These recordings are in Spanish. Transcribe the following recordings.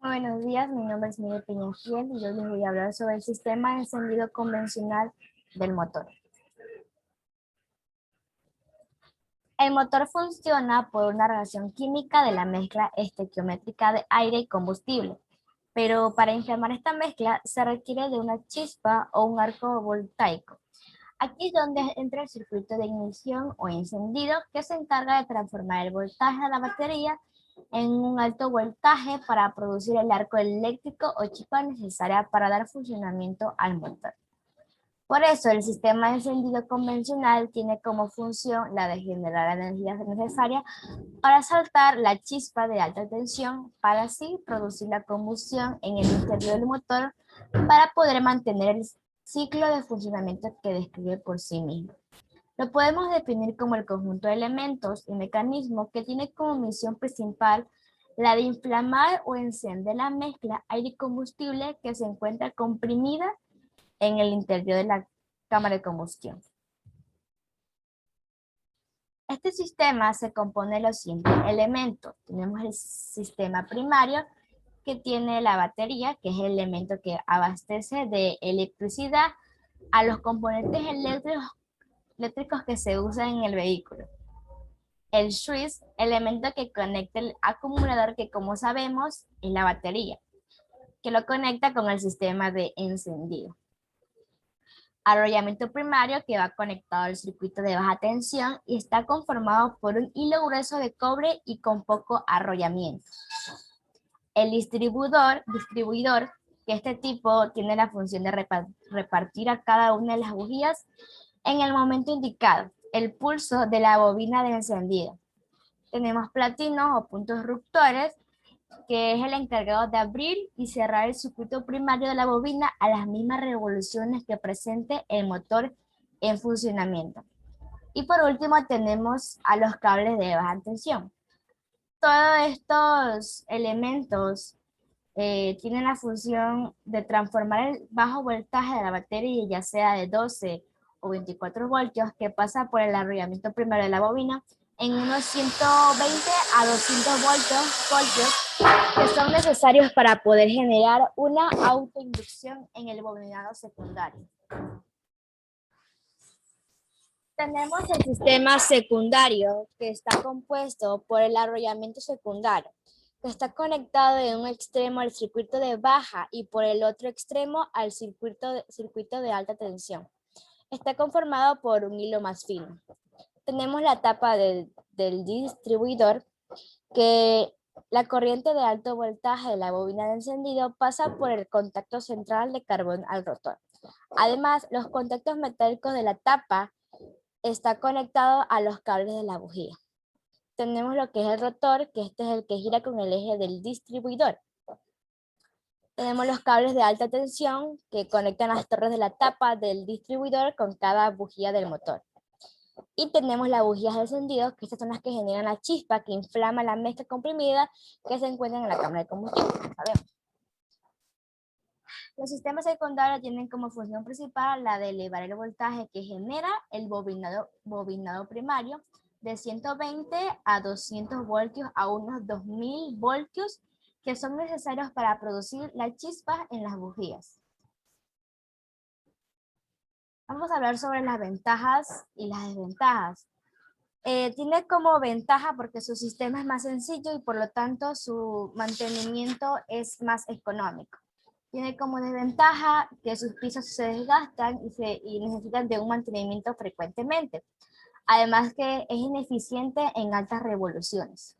Buenos días, mi nombre es Miguel Peñafiel y yo les voy a hablar sobre el sistema de encendido convencional del motor. El motor funciona por una reacción química de la mezcla estequiométrica de aire y combustible, pero para inflamar esta mezcla se requiere de una chispa o un arco voltaico. Aquí es donde entra el circuito de ignición o encendido que se encarga de transformar el voltaje de la batería en un alto voltaje para producir el arco eléctrico o chispa necesaria para dar funcionamiento al motor. Por eso, el sistema de encendido convencional tiene como función la de generar la energía necesaria para saltar la chispa de alta tensión para así producir la combustión en el interior del motor para poder mantener el ciclo de funcionamiento que describe por sí mismo. Lo podemos definir como el conjunto de elementos y mecanismos que tiene como misión principal la de inflamar o encender la mezcla aire y combustible que se encuentra comprimida en el interior de la cámara de combustión. Este sistema se compone de los siguientes elementos. Tenemos el sistema primario, que tiene la batería, que es el elemento que abastece de electricidad a los componentes eléctricos que se usan en el vehículo. El switch, elemento que conecta el acumulador, que como sabemos es la batería, que lo conecta con el sistema de encendido. Arrollamiento primario, que va conectado al circuito de baja tensión y está conformado por un hilo grueso de cobre y con poco arrollamiento. El distribuidor, que este tipo tiene la función de repartir a cada una de las bujías en el momento indicado, el pulso de la bobina de encendido. Tenemos platinos o puntos ruptores, que es el encargado de abrir y cerrar el circuito primario de la bobina a las mismas revoluciones que presente el motor en funcionamiento. Y por último tenemos a los cables de baja tensión. Todos estos elementos tienen la función de transformar el bajo voltaje de la batería, ya sea de 12 o 24 voltios, que pasa por el arrollamiento primario de la bobina, en unos 120 a 200 voltios que son necesarios para poder generar una autoinducción en el bobinado secundario. Tenemos el sistema secundario, que está compuesto por el arrollamiento secundario, que está conectado de un extremo al circuito de baja y por el otro extremo al circuito de alta tensión. Está conformado por un hilo más fino. Tenemos la tapa del distribuidor, que la corriente de alto voltaje de la bobina de encendido pasa por el contacto central de carbón al rotor. Además, los contactos metálicos de la tapa está conectado a los cables de la bujía. Tenemos lo que es el rotor, que este es el que gira con el eje del distribuidor. Tenemos los cables de alta tensión que conectan las torres de la tapa del distribuidor con cada bujía del motor. Y tenemos las bujías de encendido, que estas son las que generan la chispa que inflama la mezcla comprimida que se encuentra en la cámara de combustión. ¿Sabemos? Los sistemas secundarios tienen como función principal la de elevar el voltaje que genera el bobinado primario de 120 a 200 voltios a unos 2000 voltios, que son necesarios para producir la chispa en las bujías. Vamos a hablar sobre las ventajas y las desventajas. Tiene como ventaja porque su sistema es más sencillo y por lo tanto su mantenimiento es más económico. Tiene como desventaja que sus piezas se desgastan y necesitan de un mantenimiento frecuentemente. Además que es ineficiente en altas revoluciones.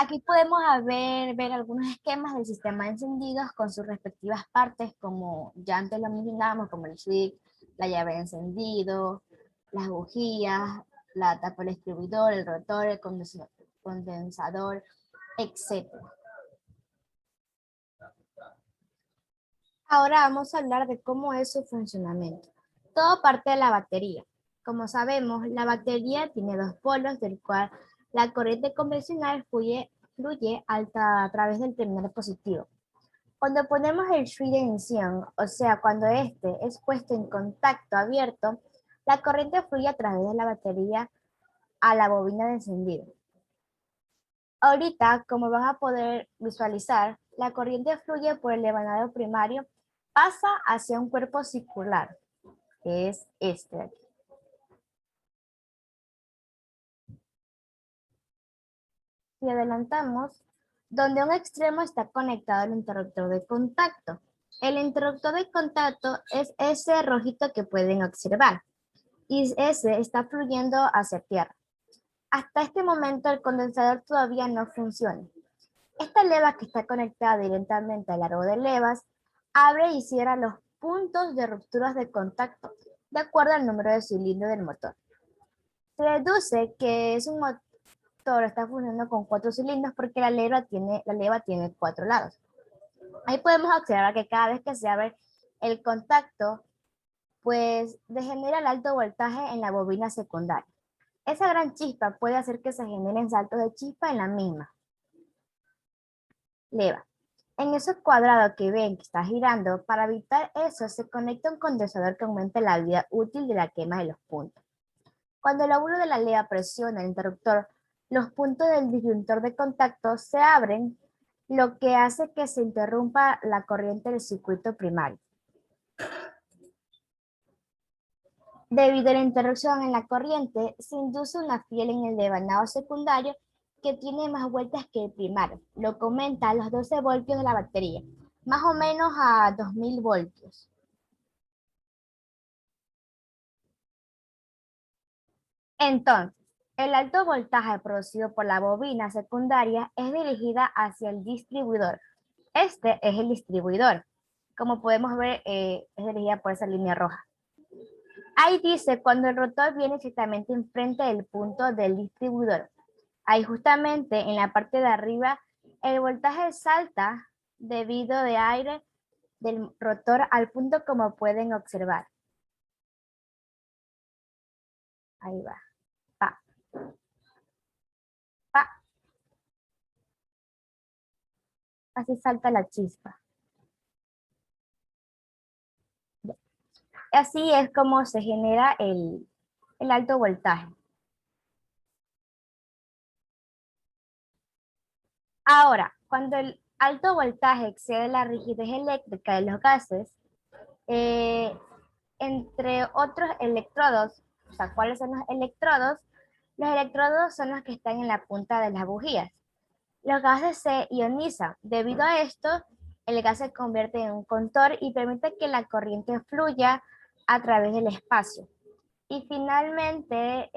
Aquí podemos ver algunos esquemas del sistema de encendidos con sus respectivas partes, como ya antes lo mencionábamos, como el switch, la llave de encendido, las bujías, la tapa del distribuidor, el rotor, el condensador, etc. Ahora vamos a hablar de cómo es su funcionamiento. Todo parte de la batería. Como sabemos, la batería tiene dos polos, del cual la corriente convencional fluye a través del terminal positivo. Cuando ponemos el switch de ignición, o sea, cuando este es puesto en contacto abierto, la corriente fluye a través de la batería a la bobina de encendido. Ahorita, como van a poder visualizar, la corriente fluye por el devanadero primario, pasa hacia un cuerpo circular, que es este de aquí. Si adelantamos, donde un extremo está conectado al interruptor de contacto. El interruptor de contacto es ese rojito que pueden observar y ese está fluyendo hacia tierra. Hasta este momento el condensador todavía no funciona. Esta leva que está conectada directamente al árbol de levas abre y cierra los puntos de rupturas de contacto de acuerdo al número de cilindros del motor. Se deduce que es un motor está funcionando con 4 cilindros porque la leva tiene 4 lados. Ahí podemos observar que cada vez que se abre el contacto, pues degenera el alto voltaje en la bobina secundaria. Esa gran chispa puede hacer que se generen saltos de chispa en la misma leva. En esos cuadrados que ven que está girando, para evitar eso se conecta un condensador que aumenta la vida útil de la quema de los puntos. Cuando el óvulo de la leva presiona el interruptor, los puntos del disyuntor de contacto se abren, lo que hace que se interrumpa la corriente del circuito primario. Debido a la interrupción en la corriente, se induce una fiel en el devanado secundario que tiene más vueltas que el primario, lo que aumenta a los 12 voltios de la batería, más o menos a 2000 voltios. Entonces, el alto voltaje producido por la bobina secundaria es dirigida hacia el distribuidor. Este es el distribuidor. Como podemos ver, es dirigida por esa línea roja. Ahí dice cuando el rotor viene exactamente enfrente del punto del distribuidor. Ahí justamente en la parte de arriba, el voltaje salta debido de aire del rotor al punto como pueden observar. Ahí va. Pa, pa. Así salta la chispa. Así es como se genera el alto voltaje. Ahora, cuando el alto voltaje excede la rigidez eléctrica de los gases, eh, entre otros electrodos, o sea, ¿cuáles son los electrodos? Los electrodos son los que están en la punta de las bujías. Los gases se ionizan. Debido a esto, el gas se convierte en un conductor y permite que la corriente fluya a través del espacio. Y finalmente,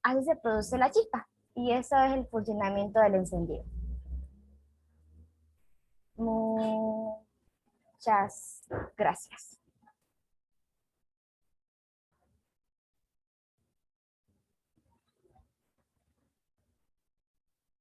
así se produce la chispa. Y eso es el funcionamiento del encendido. Muchas gracias.